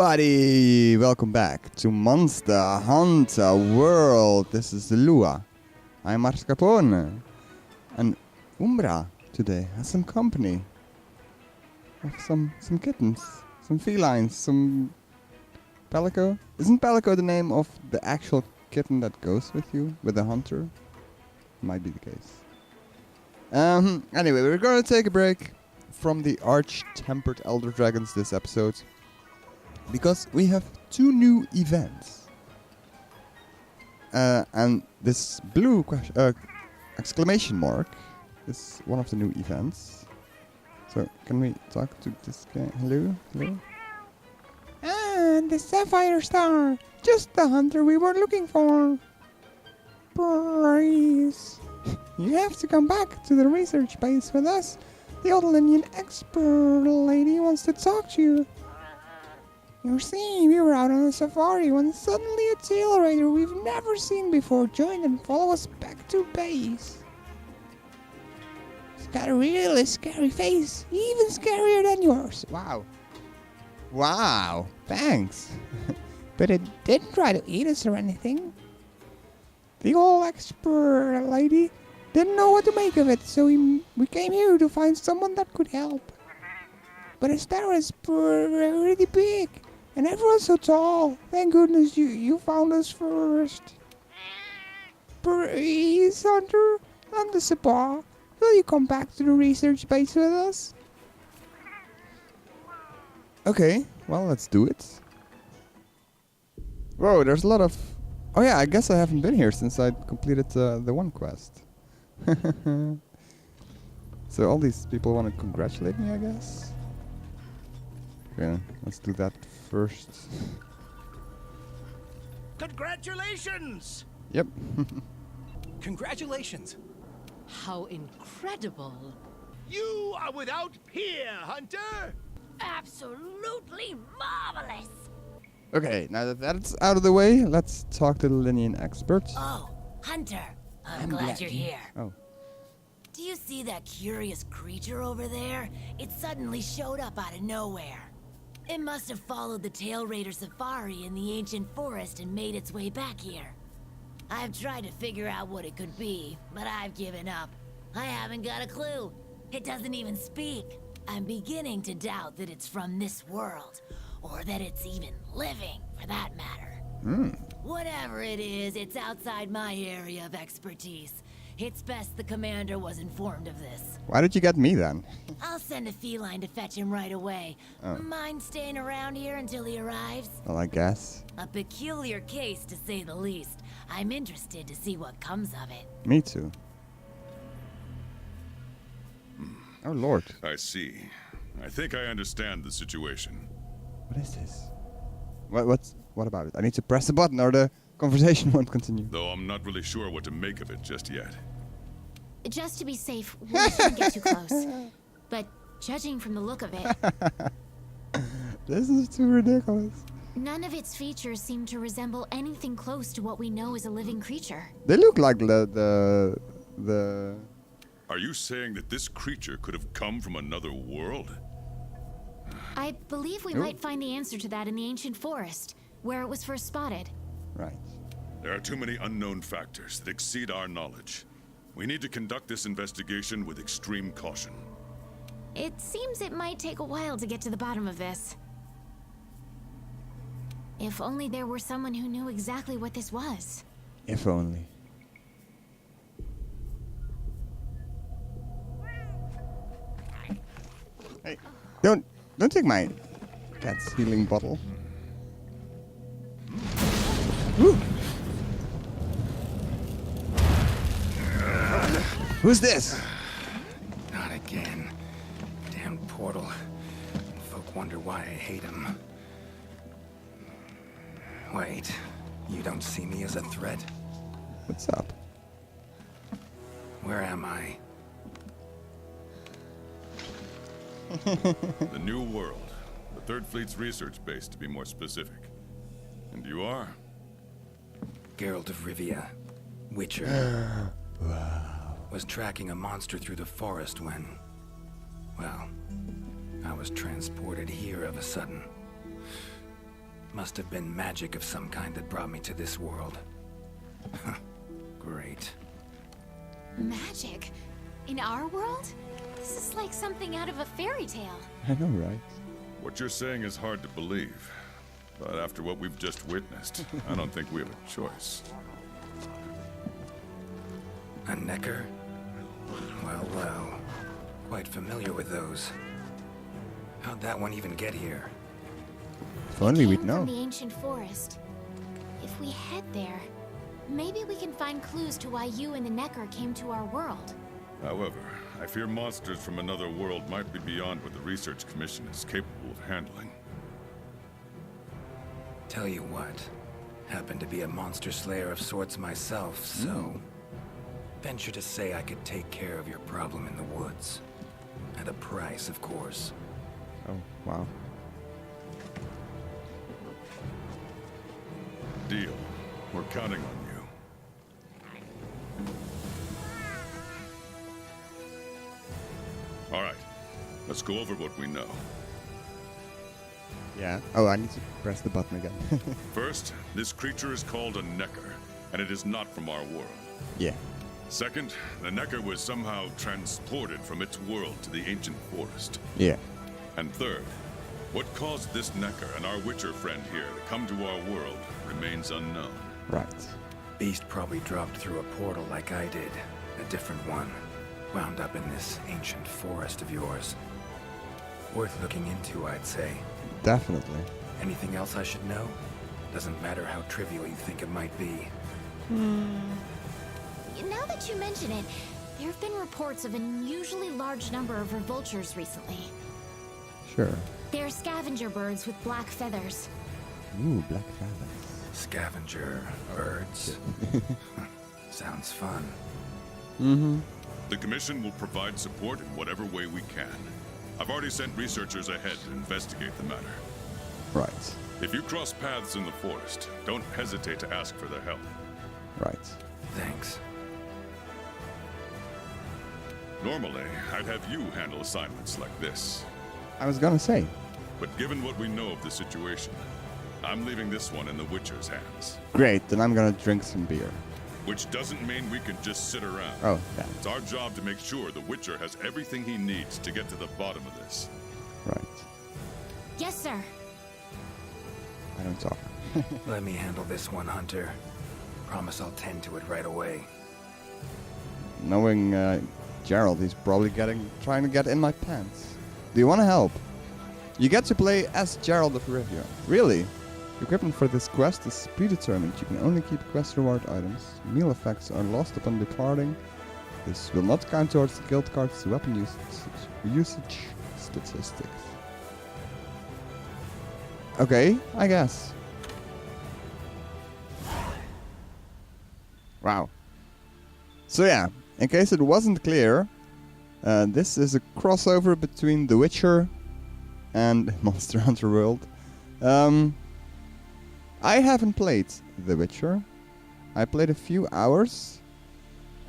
everybody! Welcome back to Monster Hunter World. This is xilua. I'm Mascarpone. And Umbra today has some company. Of some kittens. Some felines. Some Palico. Isn't Palico the name of the actual kitten that goes with you? With the hunter? Might be the case. Anyway, we're gonna take a break from the Arch-Tempered Elder Dragons this episode. Because we have two new events. And this blue exclamation mark is one of the new events. So, can we talk to this guy? Hello? Hello? Ah, the sapphire star! Just the hunter we were looking for! Please! You have to come back to the research base with us. The old Indian expert lady wants to talk to you. You see, we were out on a safari when suddenly a tail raider we've never seen before joined and followed us back to base. It's got a really scary face, even scarier than yours. Wow. Wow, thanks. But it didn't try to eat us or anything. The old expert lady didn't know what to make of it, so we came here to find someone that could help. But his tower is pretty big, and everyone's so tall. Thank goodness you found us first. Please, Hunter, I'm the Sapa. Will you come back to the research base with us? Okay, well, let's do it. Whoa, there's a lot of... Oh yeah, I guess I haven't been here since I completed the one quest. So all these people want to congratulate me, I guess? Okay, let's do that first. Congratulations! Yep. Congratulations! How incredible! You are without peer, Hunter! Absolutely marvelous! Okay, now that that's out of the way, let's talk to the Linean expert. Oh, Hunter, I'm glad you're here. Oh. Do you see that curious creature over there? It suddenly showed up out of nowhere. It must have followed the Tail Raider safari in the ancient forest and made its way back here. I've tried to figure out what it could be, but I've given up. I haven't got a clue. It doesn't even speak. I'm beginning to doubt that it's from this world, or that it's even living, for that matter. Whatever it is, it's outside my area of expertise. It's best the commander was informed of this. Why did you get me then? I'll send a feline to fetch him right away. Mind staying around here until he arrives? Well, I guess. A peculiar case, to say the least. I'm interested to see what comes of it. Me too. Oh lord. I see. I think I understand the situation. What is this? What about it? I need to press the button or the conversation won't continue. Though I'm not really sure what to make of it just yet. Just to be safe, we shouldn't get too close. But judging from the look of it, This is too ridiculous. none of its features seem to resemble anything close to what we know is a living creature. They look like the Are you saying that this creature could have come from another world? I believe we might find the answer to that in the ancient forest, where it was first spotted. right. There are too many unknown factors that exceed our knowledge. We need to conduct this investigation with extreme caution. It seems it might take a while to get to the bottom of this. If only there were someone who knew exactly what this was. If only. Hey, don't take my cat's healing bottle. Woo. Who's this? Not again. Damn portal. Folk wonder why I hate him. Wait, you don't see me as a threat? What's up? Where am I? The New World. The Third Fleet's research base, to be more specific. And you are? Geralt of Rivia. Witcher. Was tracking a monster through the forest when... Well, I was transported here of a sudden. Must have been magic of some kind that brought me to this world. Great. Magic? In our world? This is like something out of a fairy tale. I know, right? What you're saying is hard to believe. But after what we've just witnessed, I don't think we have a choice. A necker? Well, well. Quite familiar with those. How'd that one even get here? If only we'd Came know. from the ancient forest. If we head there, maybe we can find clues to why you and the Necker came to our world. However, I fear monsters from another world might be beyond what the Research Commission is capable of handling. Tell you what, happen to be a monster slayer of sorts myself, so... Venture to say I could take care of your problem in the woods. At a price, of course. Oh, wow. Deal. We're counting on you. All right. Let's go over what we know. Yeah. Oh, I need to press the button again. First, this creature is called a necker, and it is not from our world. Yeah. Second, the necker was somehow transported from its world to the ancient forest. Yeah. And third, what caused this necker and our witcher friend here to come to our world remains unknown. Right. Beast probably dropped through a portal like I did. A different one. Wound up in this ancient forest of yours. Worth looking into, I'd say. Definitely. Anything else I should know? Doesn't matter how trivial you think it might be. Now that you mention it, there have been reports of an unusually large number of revoltures recently. Sure. They're scavenger birds with black feathers. Ooh, black feathers. Scavenger birds. Sounds fun. Mm-hmm. The Commission will provide support in whatever way we can. I've already sent researchers ahead to investigate the matter. Right. If you cross paths in the forest, don't hesitate to ask for their help. Right. Thanks. Normally, I'd have you handle assignments like this. I was gonna say. But given what we know of the situation, I'm leaving this one in the Witcher's hands. Great, then I'm gonna drink some beer. Which doesn't mean we can just sit around. Oh, yeah. It's our job to make sure the Witcher has everything he needs to get to the bottom of this. Right. Yes, sir. I don't talk. Let me handle this one, Hunter. Promise I'll tend to it right away. Knowing Gerald, he's probably trying to get in my pants. Do you want to help? You get to play as Gerald of Rivia. Really? Equipment for this quest is predetermined. You can only keep quest reward items. Meal effects are lost upon departing. This will not count towards the guild card's weapon usage statistics. Okay, I guess. Wow. So yeah, in case it wasn't clear, this is a crossover between The Witcher and Monster Hunter World. I haven't played The Witcher. I played a few hours,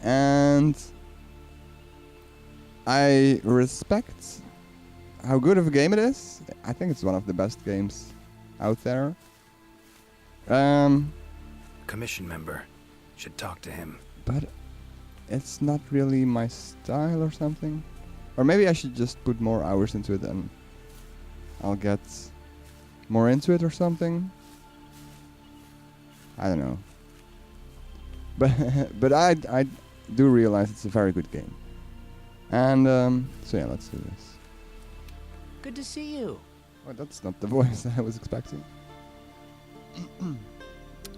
and I respect how good of a game it is. I think it's one of the best games out there. Commission member. Should talk to him. But it's not really my style or something. Or maybe I should just put more hours into it and I'll get more into it or something. I don't know. But I do realize it's a very good game. And so yeah, let's do this. Good to see you. Oh, that's not the voice I was expecting.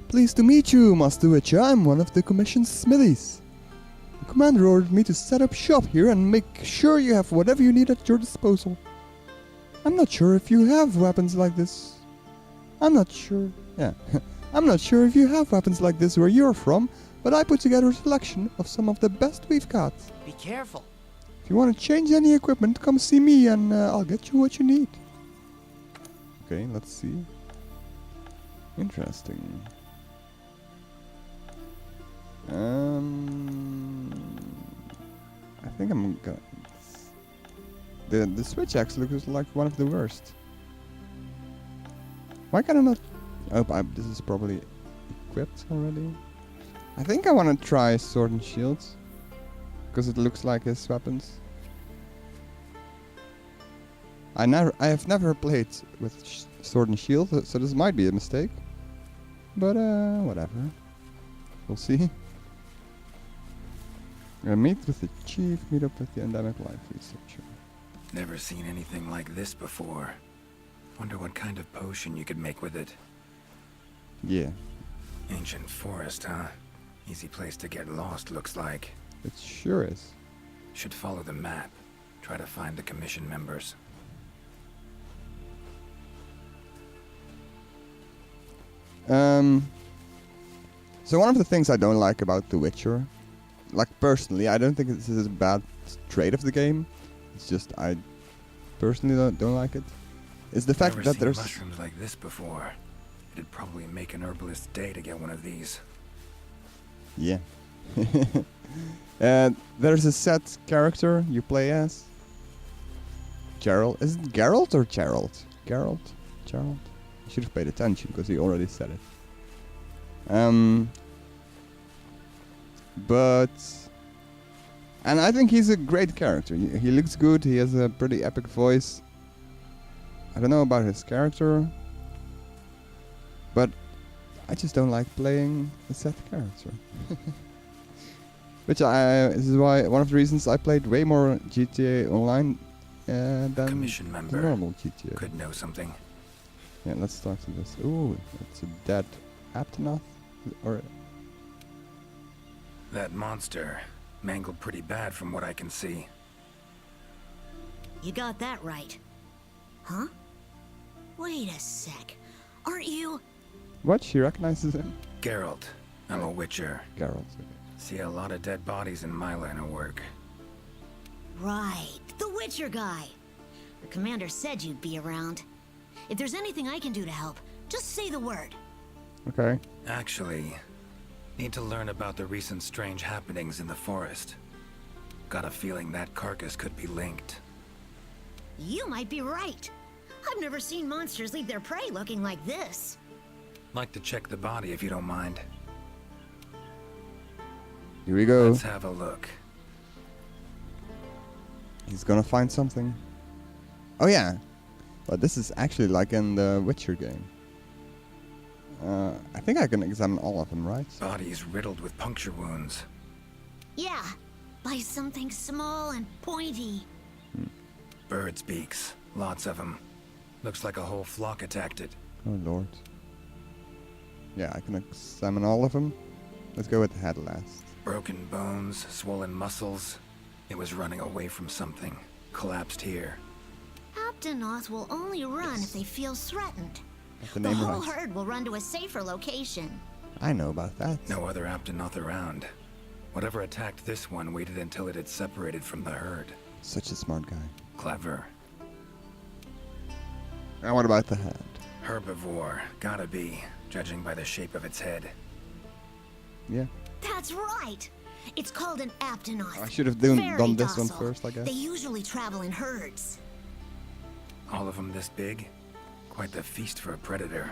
Pleased to meet you, Master Witcher. I'm one of the Commission's smithies. The commander ordered me to set up shop here and make sure you have whatever you need at your disposal. I'm not sure if you have weapons like this. I'm not sure if you have weapons like this where you're from, but I put together a selection of some of the best we've got. Be careful. If you want to change any equipment, come see me and I'll get you what you need. Okay, let's see. Interesting. I think I'm gonna... The switch actually looks like one of the worst. Why can I not Oh, this is probably equipped already. I think I want to try sword and shields, because it looks like his weapons. I have never played with sword and shield, so this might be a mistake. But whatever. We'll see. Meet with the chief, meet up with the endemic life researcher. Never seen anything like this before. Wonder what kind of potion you could make with it. Yeah. Ancient forest, huh? Easy place to get lost, looks like. It sure is. Should follow the map. Try to find the commission members. So one of the things I don't like about The Witcher, like personally, I don't think this is a bad trait of the game. It's just I personally don't like it. Is the fact that there's mushrooms like this before. It'd probably make an herbalist's day to get one of these. Yeah. There's a set character you play as. Geralt. Is it Geralt or Gerald? Geralt? Geralt? I should have paid attention because he already said it. And I think he's a great character. He looks good. He has a pretty epic voice. I don't know about his character, but I just don't like playing a set character. Which this is why one of the reasons I played way more GTA Online than Commission the member normal GTA. could know something. Yeah, let's talk to this. Ooh, it's a dead Aptonoth, or That monster mangled pretty bad from what I can see. You got that right. Huh? Wait a sec. Aren't you... what? She recognizes him? Geralt, I'm a witcher. Geralt. See a lot of dead bodies in my line of work. Right, the Witcher guy. The commander said you'd be around. If there's anything I can do to help, just say the word. Okay. Actually, need to learn about the recent strange happenings in the forest. Got a feeling that carcass could be linked. You might be right. I've never seen monsters leave their prey looking like this. Like to check the body if you don't mind. Here we go. Let's have a look. He's gonna find something. Oh yeah. But this is actually like in the Witcher game. I think I can examine all of them, right? Body's riddled with puncture wounds. Yeah, by something small and pointy. Birds' beaks. Lots of them. Looks like a whole flock attacked it. Oh lord. Yeah, I can examine all of them. Let's go with the head last. Broken bones, swollen muscles. It was running away from something. Collapsed here. Aptonoth will only run if they feel threatened. Got the The name whole right. herd will run to a safer location. I know about that. No other Aptonoth around. Whatever attacked this one waited until it had separated from the herd. Such a smart guy. Clever. And what about the head? Herbivore. Gotta be, judging by the shape of its head. Yeah. That's right. It's called an Aptonoth. I should have Very done this one docile. first, I guess. They usually travel in herds. All of them this big? Quite the feast for a predator.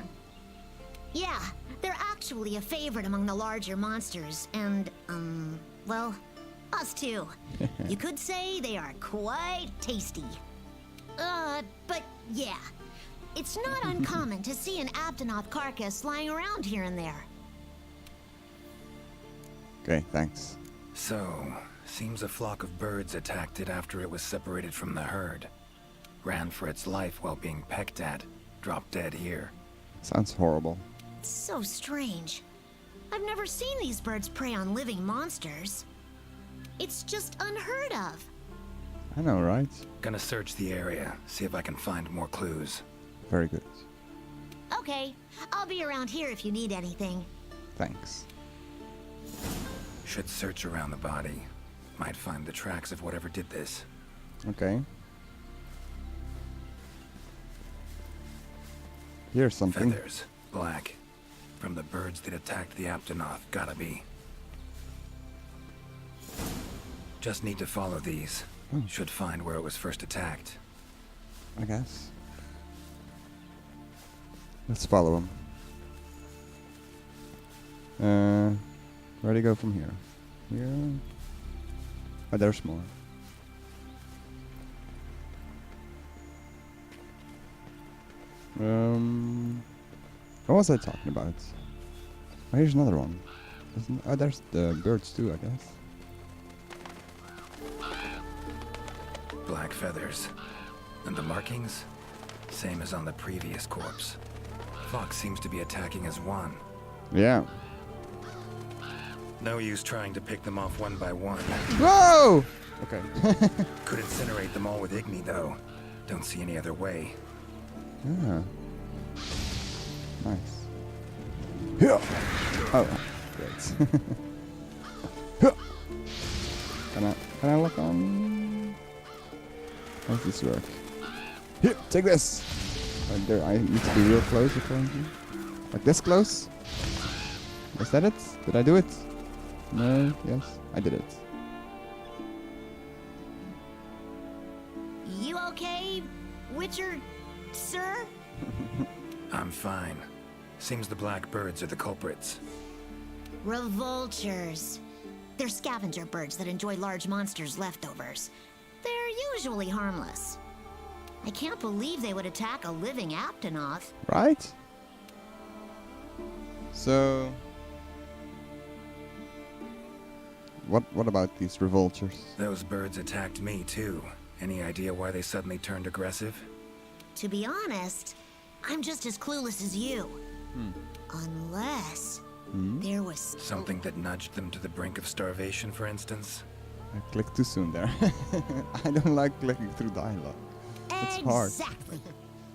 Yeah, they're actually a favorite among the larger monsters, and, well, us too. You could say they are quite tasty. But yeah, it's not uncommon to see an Aptonoth carcass lying around here and there. Okay, thanks. So, seems a flock of birds attacked it after it was separated from the herd. Ran for its life while being pecked at. Dropped dead here. Sounds horrible. It's so strange. I've never seen these birds prey on living monsters. It's just unheard of. I know, right? Gonna search the area, see if I can find more clues. Very good. Okay, I'll be around here if you need anything. Thanks. Should search around the body. Might find the tracks of whatever did this. Okay. Here's something. Feathers. Black. From the birds that attacked the Aptonoth. Gotta be. Just need to follow these. Oh. Should find where it was first attacked. I guess. Let's follow him. Where do you go from here? Here? Oh, there's more. What was I talking about? Oh, here's another one. Oh, there's the birds too, I guess. Black feathers. And the markings? Same as on the previous corpse. Fox seems to be attacking as one. Yeah. No use trying to pick them off one by one. Whoa! Okay. Could incinerate them all with Igni, though. Don't see any other way. Yeah. Nice. Yeah. Oh, great. Yeah. Can I look on? How does this work? Here, take this. There, I need to be real close apparently. Like this close? Is that it? Did I do it? No. Yes, I did it. You okay, Witcher, sir? I'm fine. Seems the black birds are the culprits. Revoltures. They're scavenger birds that enjoy large monsters' leftovers. They're usually harmless. I can't believe they would attack a living Aptonoth. Right? So... What about these revoltures? Those birds attacked me, too. Any idea why they suddenly turned aggressive? To be honest, I'm just as clueless as you. Unless there was Something that nudged them to the brink of starvation, for instance? I clicked too soon there. I don't like clicking through dialogue. It's hard. Exactly.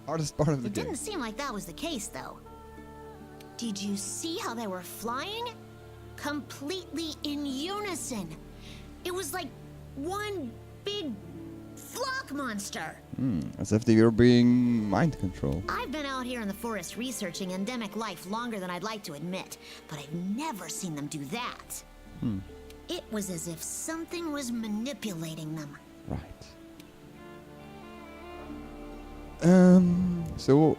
Hardest part of the It game. didn't seem like that was the case, though. Did you see how they were flying? Completely in unison. It was like one big flock monster. As if they were being mind controlled. I've been out here in the forest researching endemic life longer than I'd like to admit, but I've never seen them do that. It was as if something was manipulating them. Right. So...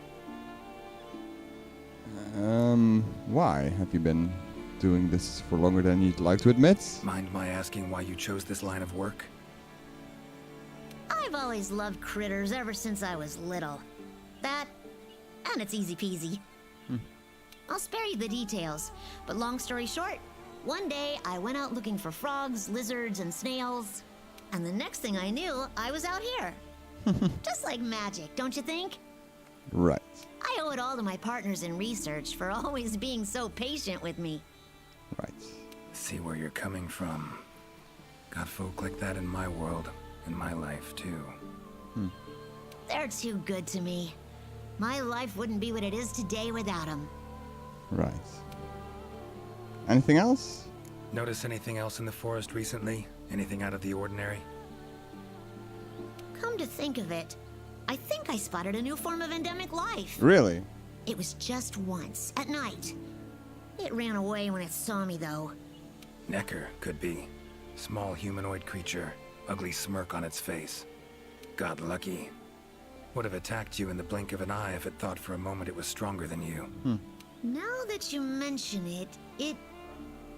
why have you been doing this for longer than you'd like to admit? Mind my asking why you chose this line of work? I've always loved critters ever since I was little. That, and it's easy peasy. I'll spare you the details, but long story short, one day I went out looking for frogs, lizards, and snails, and the next thing I knew, I was out here. Just like magic, don't you think? Right. I owe it all to my partners in research for always being so patient with me. Right. See where you're coming from. Got folk like that in my world, in my life, too. They're too good to me. My life wouldn't be what it is today without them. Right. Anything else? Notice anything else in the forest recently? Anything out of the ordinary? Come to think of it, I think I spotted a new form of endemic life. Really? It was just once, at night. It ran away when it saw me, though. Necker, could be. Small humanoid creature, ugly smirk on its face. Got lucky. Would have attacked you in the blink of an eye if it thought for a moment it was stronger than you. Now that you mention it, it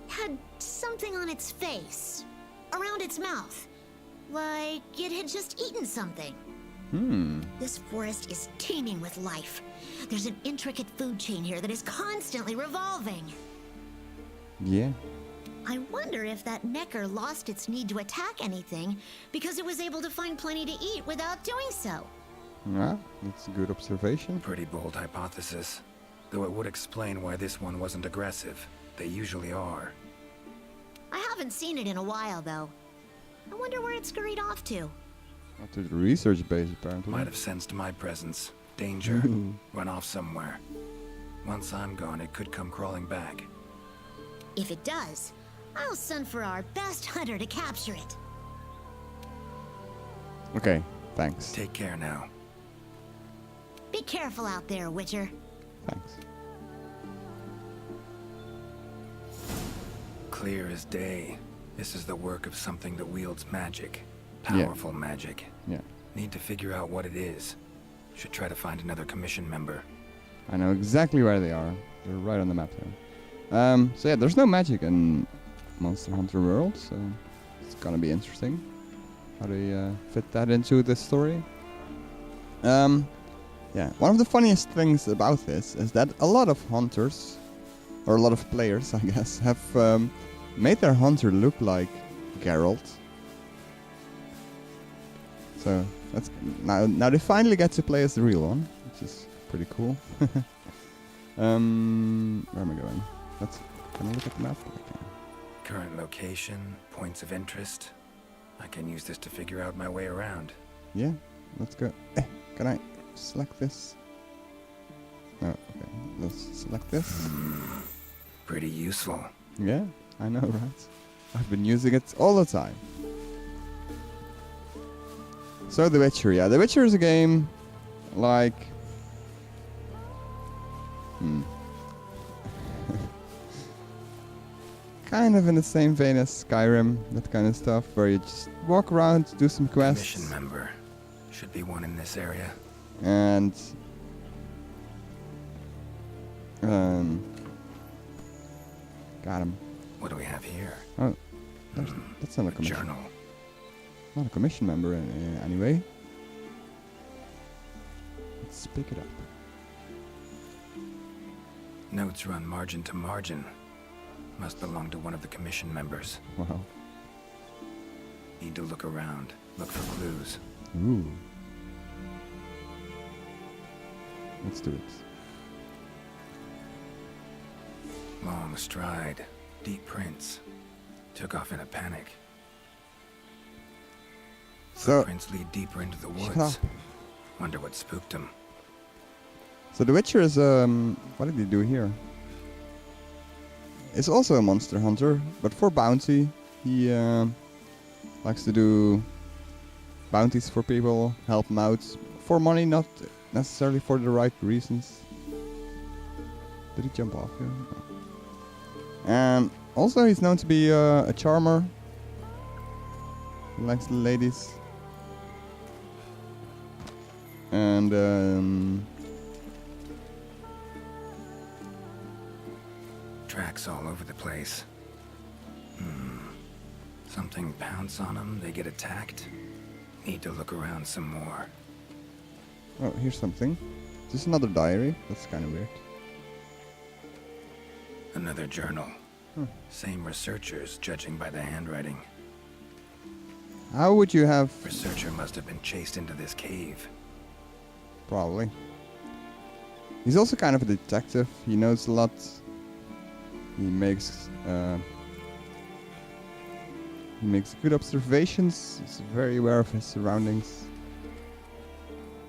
had something on its face, around its mouth, like it had just eaten something. This forest is teeming with life. There's an intricate food chain here that is constantly revolving. Yeah. I wonder if that Necker lost its need to attack anything because it was able to find plenty to eat without doing so. Well, that's a good observation. Pretty bold hypothesis. Though it would explain why this one wasn't aggressive. They usually are. I haven't seen it in a while, though. I wonder where it scurried off to. Not to the research base, apparently. Might have sensed my presence. Danger. Run off somewhere. Once I'm gone, it could come crawling back. If it does, I'll send for our best hunter to capture it. Okay, thanks. Take care now. Be careful out there, Witcher. Thanks. Clear as day. This is the work of something that wields magic. Yeah. Powerful magic. Yeah. Need to figure out what it is. Should try to find another commission member. I know exactly where they are. They're right on the map here. So yeah, there's no magic in Monster Hunter World, so it's gonna be interesting how they fit that into the story. Yeah, one of the funniest things about this is that a lot of hunters, or a lot of players, I guess, have made their hunter look like Geralt. So that's now they finally get to play as the real one, which is pretty cool. Where am I going? Can I look at the map? Okay. Current location, points of interest. I can use this to figure out my way around. Yeah, let's go. Can I select this? No, okay. Let's select this. Pretty useful. Yeah, I know, right? I've been using it all the time. So The Witcher, yeah. The Witcher is a game like... kind of in the same vein as Skyrim, that kind of stuff, where you just walk around, do some quests. Mission member. Should be one in this area. And... got him. What do we have here? Oh, that's not a commission. Journal. Not a commission member anyway. Let's pick it up. Notes run margin to margin. Must belong to one of the commission members. Wow. Need to look around. Look for clues. Ooh. Let's do it. Long stride. Deep prints. Took off in a panic. So, Footprints lead deeper into the shut woods. up. Wonder what spooked him. So The Witcher is, what did he do here? It's also a monster hunter, but for bounty. He likes to do bounties for people, help them out for money, not necessarily for the right reasons. Did he jump off here? No. Also, he's known to be a charmer. He likes the ladies. And Tracks all over the place. Something pounce on them, they get attacked. Need to look around some more. oh, here's something. Just another diary. That's kind of weird. Another journal. Same researchers, judging by the handwriting. How would you have... Researcher must have been chased into this cave. Probably. He's also kind of a detective. He knows a lot. He makes good observations. He's very aware of his surroundings.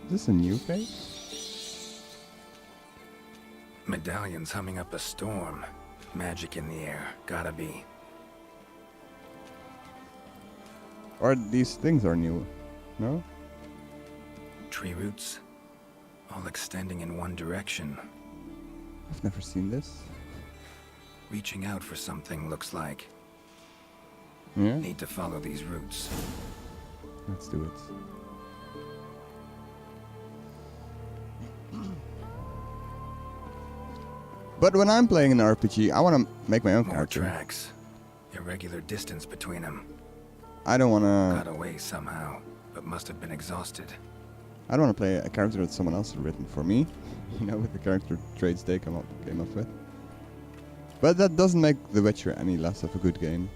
Is this a new phase? Medallions humming up a storm. Magic in the air. Gotta be. Or these things are new? No? Tree roots. All extending in one direction. I've never seen this. Reaching out for something, looks like. Yeah? Need to follow these roots. Let's do it. But when I'm playing an RPG, I want to make my own More character. tracks. Irregular distance between them. I don't want Got to... away somehow, but must have been exhausted. I don't want to play a character that someone else has written for me. You know, with the character traits they came up with. But that doesn't make The Witcher any less of a good game.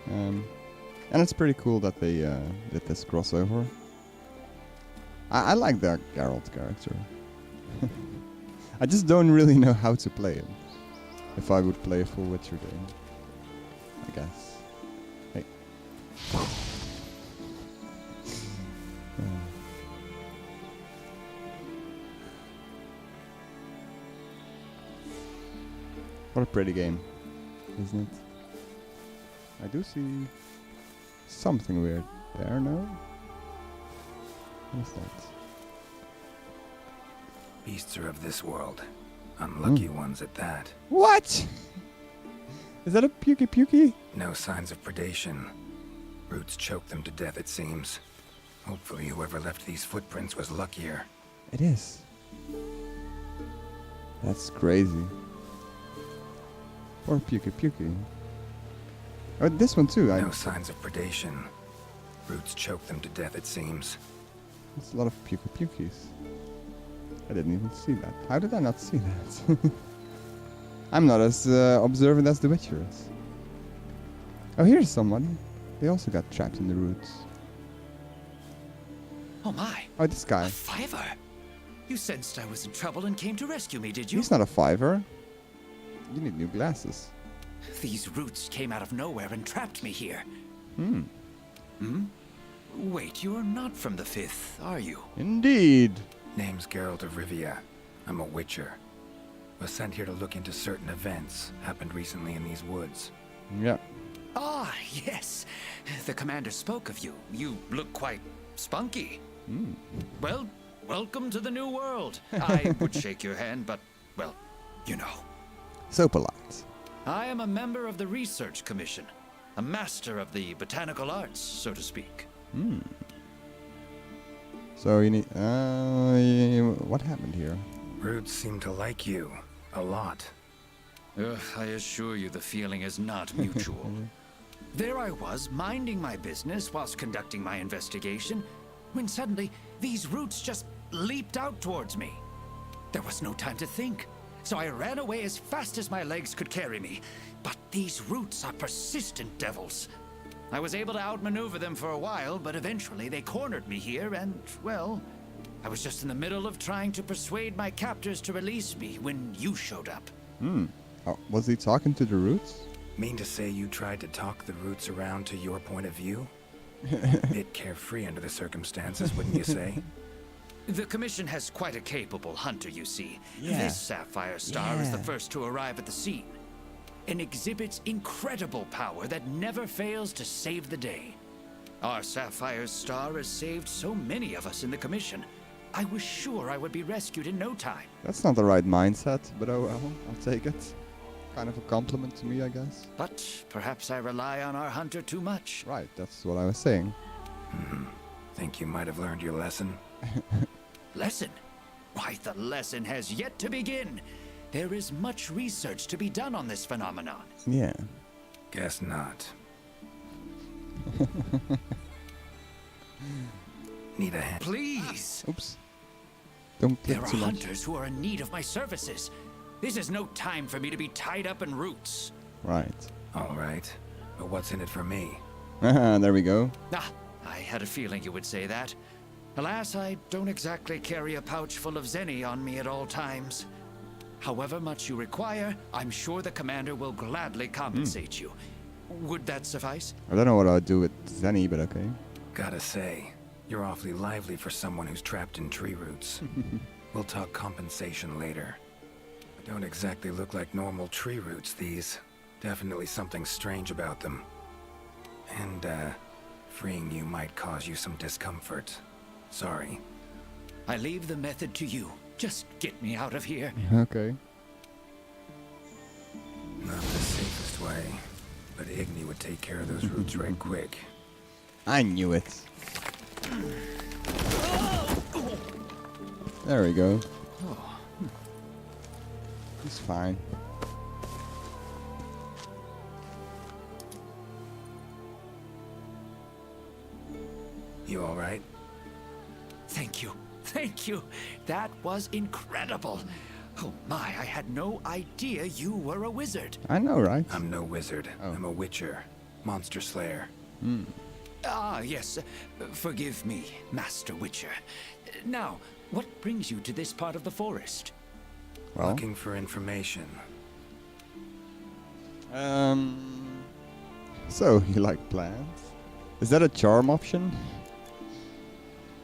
And it's pretty cool that they did this crossover. I like that Geralt character. I just don't really know how to play him. If I would play a full Witcher game. I guess. Hey. What a pretty game, isn't it? I do see something weird there, no? What is that? Beasts are of this world. Unlucky ones at that. What? Is that a Pukey? No signs of predation. Roots choke them to death, it seems. Hopefully whoever left these footprints was luckier. It is. That's crazy. Or Puki Puki. Oh, this one too. No signs of predation. Roots choke them to death, it seems. There's a lot of Puki Pukis. I didn't even see that. How did I not see that? I'm not as observant as the Witcher is. Oh, here's someone. They also got trapped in the roots. Oh my. Oh, this guy. A fiver. You sensed I was in trouble and came to rescue me, did you? He's not a fiver. You need new glasses. These roots came out of nowhere and trapped me here. Hmm. Hmm? Wait, you're not from the Fifth, are you? Indeed. Name's Geralt of Rivia. I'm a Witcher. Was sent here to look into certain events happened recently in these woods. Yeah. Ah, yes. The commander spoke of you. You look quite spunky. Hmm. Well, welcome to the new world. I would shake your hand, but, well, you know. So polite. I am a member of the Research Commission. A master of the botanical arts, so to speak. Hmm. So you need... what happened here? Roots seem to like you. A lot. Ugh, I assure you the feeling is not mutual. There I was, minding my business whilst conducting my investigation, when suddenly these roots just leaped out towards me. There was no time to think, so I ran away as fast as my legs could carry me. But these roots are persistent devils. I was able to outmaneuver them for a while, but eventually they cornered me here and, well, I was just in the middle of trying to persuade my captors to release me when you showed up. Hmm. Oh, was he talking to the roots? Mean to say you tried to talk the roots around to your point of view? Bit carefree under the circumstances, wouldn't you say? The Commission has quite a capable hunter, you see. Yeah. This sapphire star is the Yeah. first to arrive at the scene, and exhibits incredible power that never fails to save the day. Our sapphire star has saved so many of us in the Commission. I was sure I would be rescued in no time. That's not the right mindset, but oh well, I'll take it. Kind of a compliment to me, I guess. But perhaps I rely on our hunter too much. Right, that's what I was saying. Think you might have learned your lesson? Lesson? Why, the lesson has yet to begin. There is much research to be done on this phenomenon. Yeah. Guess not. Need a hand? Please! Oops. Don't There click are too much. hunters who are in need of my services. This is no time for me to be tied up in roots. Right. All right. But what's in it for me? There we go. Ah, I had a feeling you would say that. Alas, I don't exactly carry a pouch full of zenny on me at all times. However much you require, I'm sure the commander will gladly compensate you. Would that suffice? I don't know what I'll do with Zenny, but okay. Gotta say, you're awfully lively for someone who's trapped in tree roots. We'll talk compensation later. Don't exactly look like normal tree roots, these. Definitely something strange about them. And, freeing you might cause you some discomfort. Sorry. I leave the method to you. Just get me out of here. Okay. Not the safest way, but Igni would take care of those roots right quick. I knew it. There we go. He's fine. You all right? Thank you. Thank you. That was incredible. Oh my, I had no idea you were a wizard. I know, right? I'm no wizard. Oh. I'm a witcher. Monster slayer. Ah, yes. Forgive me, Master Witcher. Now, what brings you to this part of the forest? Well, Looking for information. so you like plants? Is that a charm option?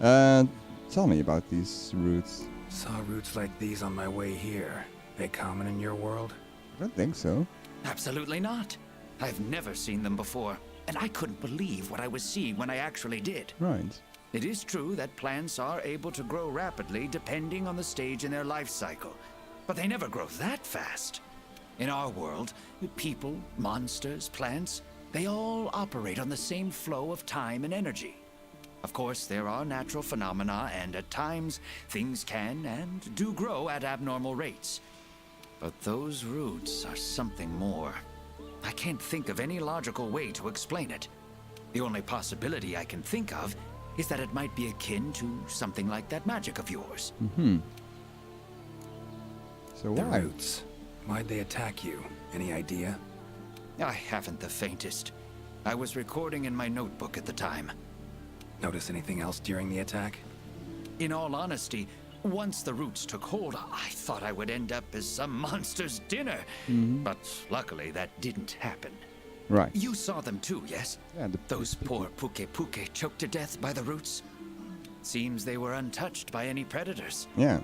Tell me about these roots. Saw roots like these on my way here. They common in your world? I don't think so. Absolutely not. I've never seen them before, and I couldn't believe what I was seeing when I actually did. Right. It is true that plants are able to grow rapidly depending on the stage in their life cycle, but they never grow that fast. In our world, people, monsters, plants, they all operate on the same flow of time and energy. Of course, there are natural phenomena, and at times, things can and do grow at abnormal rates. But those roots are something more. I can't think of any logical way to explain it. The only possibility I can think of is that it might be akin to something like that magic of yours. So The why? roots. Why'd they attack you? Any idea? I haven't the faintest. I was recording in my notebook at the time. Notice anything else during the attack? In all honesty, once the roots took hold, I thought I would end up as some monster's dinner. But luckily, that didn't happen. Right. You saw them too, yes? Yeah, Those poor puke choked to death by the roots. Seems they were untouched by any predators. Yeah.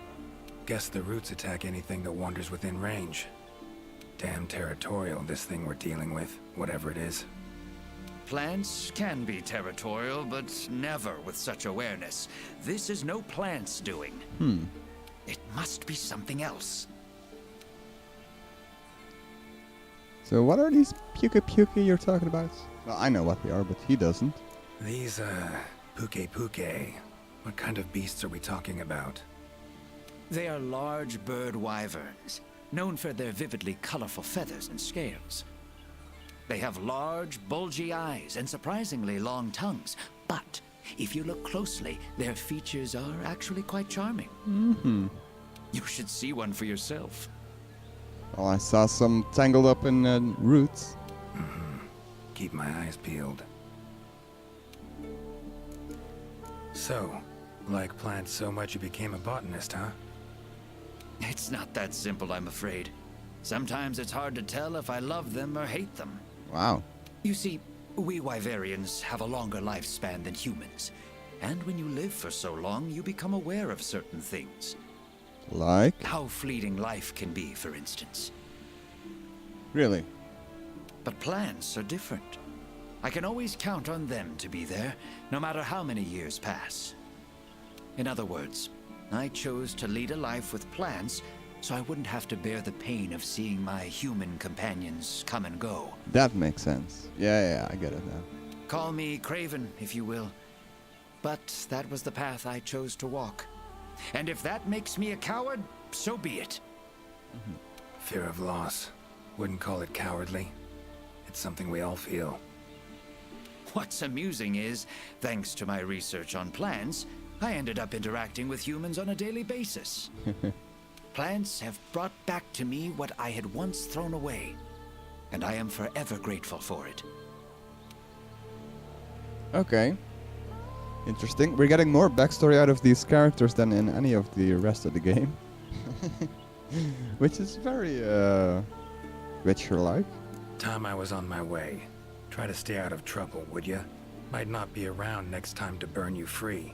Guess the roots attack anything that wanders within range. Damn territorial, this thing we're dealing with, whatever it is. Plants can be territorial, but never with such awareness. This is no plant's doing. It must be something else. So what are these puke you're talking about? Well, I know what they are, but he doesn't. These, puke. What kind of beasts are we talking about? They are large bird wyverns, known for their vividly colorful feathers and scales. They have large, bulgy eyes and surprisingly long tongues, but if you look closely, their features are actually quite charming. You should see one for yourself. Well, I saw some tangled up in roots. Keep my eyes peeled. So, like plants so much you became a botanist, huh? It's not that simple, I'm afraid. Sometimes it's hard to tell if I love them or hate them. Wow. You see, we Wyverians have a longer lifespan than humans. And when you live for so long, you become aware of certain things. Like? How fleeting life can be, for instance. Really? But plants are different. I can always count on them to be there, no matter how many years pass. In other words, I chose to lead a life with plants so I wouldn't have to bear the pain of seeing my human companions come and go. That makes sense. Yeah, I get it now. Call me Craven, if you will. But that was the path I chose to walk. And if that makes me a coward, so be it. Fear of loss. Wouldn't call it cowardly. It's something we all feel. What's amusing is, thanks to my research on plants, I ended up interacting with humans on a daily basis. Plants have brought back to me what I had once thrown away, and I am forever grateful for it. Okay. Interesting. We're getting more backstory out of these characters than in any of the rest of the game. Which is very, Witcher-like. Time I was on my way. Try to stay out of trouble, would ya? Might not be around next time to burn you free.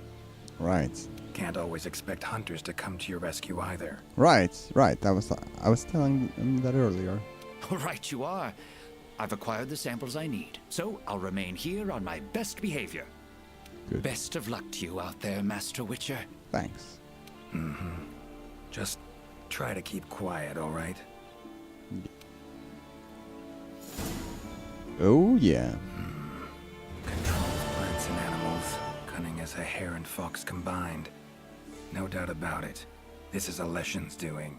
Right. Can't always expect hunters to come to your rescue either. Right. I was telling them that earlier. Right you are. I've acquired the samples I need, so I'll remain here on my best behavior. Good. Best of luck to you out there, Master Witcher. Thanks. Just try to keep quiet, alright? Oh, yeah. Controls plants and animals. Cunning as a hare and fox combined. No doubt about it. This is Alession's doing.